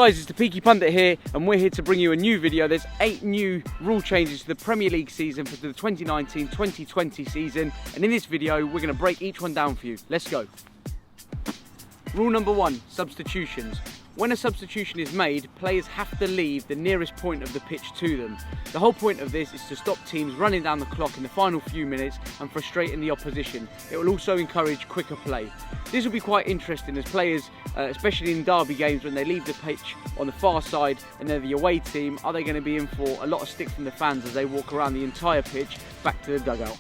Guys, it's the Peaky Pundit here, and we're here to bring you a new video. There's 8 new rule changes to the Premier League season for the 2019-2020 season, and in this video we're going to break each one down for you. Let's go. Rule number 1, substitutions. When a substitution is made, players have to leave the nearest point of the pitch to them. The whole point of this is to stop teams running down the clock in the final few minutes and frustrating the opposition. It will also encourage quicker play. This will be quite interesting as players, especially in derby games, when they leave the pitch on the far side and they're the away team, are they going to be in for a lot of stick from the fans as they walk around the entire pitch back to the dugout.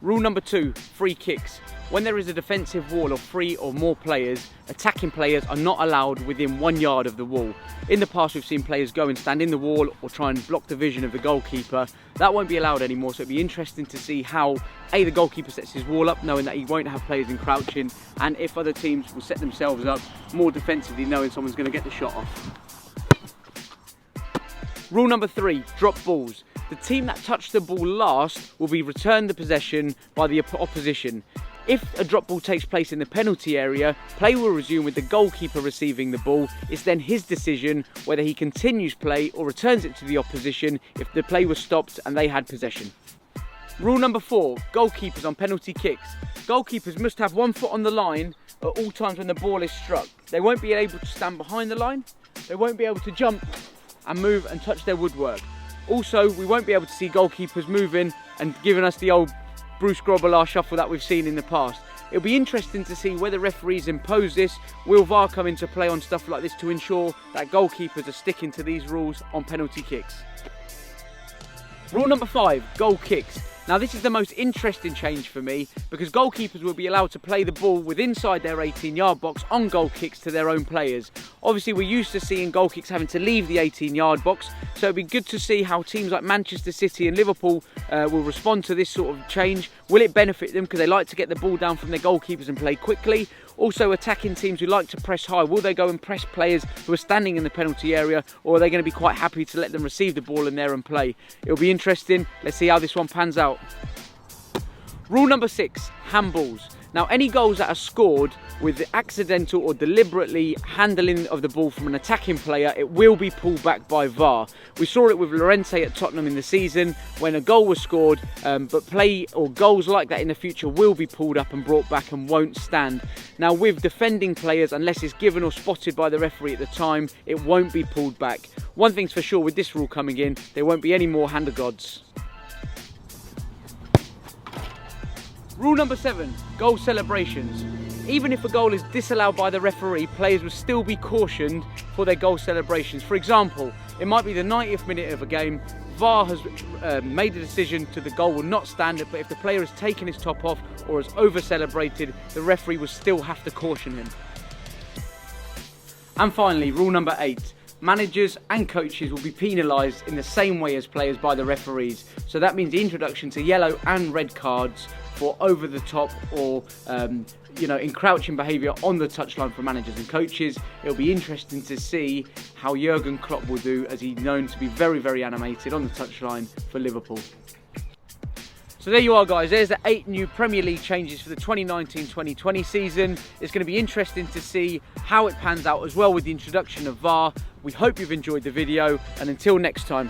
Rule number 2, free kicks. When there is a defensive wall of 3 or more players, attacking players are not allowed within 1 yard of the wall. In the past we've seen players go and stand in the wall or try and block the vision of the goalkeeper. That won't be allowed anymore, so it'll be interesting to see how the goalkeeper sets his wall up, knowing that he won't have players encroaching, and if other teams will set themselves up more defensively, knowing someone's going to get the shot off. Rule number 3, drop balls. The team that touched the ball last will be returned the possession by the opposition. If a drop ball takes place in the penalty area, play will resume with the goalkeeper receiving the ball. It's then his decision whether he continues play or returns it to the opposition if the play was stopped and they had possession. Rule number 4, goalkeepers on penalty kicks. Goalkeepers must have 1 foot on the line at all times when the ball is struck. They won't be able to stand behind the line. They won't be able to jump and move and touch their woodwork. Also, we won't be able to see goalkeepers moving and giving us the old Bruce Grobbelaar shuffle that we've seen in the past. It'll be interesting to see whether referees impose this. Will VAR come into play on stuff like this to ensure that goalkeepers are sticking to these rules on penalty kicks? Rule number 5, goal kicks. Now this is the most interesting change for me because goalkeepers will be allowed to play the ball with inside their 18-yard box on goal kicks to their own players. Obviously we're used to seeing goal kicks having to leave the 18-yard box, so it'll be good to see how teams like Manchester City and Liverpool will respond to this sort of change. Will it benefit them because they like to get the ball down from their goalkeepers and play quickly? Also, attacking teams who like to press high, will they go and press players who are standing in the penalty area, or are they going to be quite happy to let them receive the ball in there and play? It'll be interesting. Let's see how this one pans out. Rule number 6, handballs. Now, any goals that are scored with the accidental or deliberately handling of the ball from an attacking player, it will be pulled back by VAR. We saw it with Llorente at Tottenham in the season when a goal was scored, but play or goals like that in the future will be pulled up and brought back and won't stand. Now, with defending players, unless it's given or spotted by the referee at the time, it won't be pulled back. One thing's for sure with this rule coming in, there won't be any more hand of gods. Rule number 7, goal celebrations. Even if a goal is disallowed by the referee, players will still be cautioned for their goal celebrations. For example, it might be the 90th minute of a game, VAR has made a decision to the goal will not stand, but if the player has taken his top off or has over-celebrated, the referee will still have to caution him. And finally, rule number 8. Managers and coaches will be penalised in the same way as players by the referees. So that means the introduction to yellow and red cards for over the top or encroaching behaviour on the touchline for managers and coaches. It'll be interesting to see how Jurgen Klopp will do, as he's known to be very, very animated on the touchline for Liverpool. So there you are, guys. There's the 8 new Premier League changes for the 2019-2020 season. It's going to be interesting to see how it pans out as well with the introduction of VAR. We hope you've enjoyed the video, and until next time.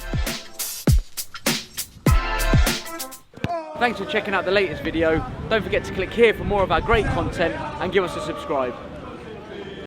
Thanks for checking out the latest video. Don't forget to click here for more of our great content and give us a subscribe.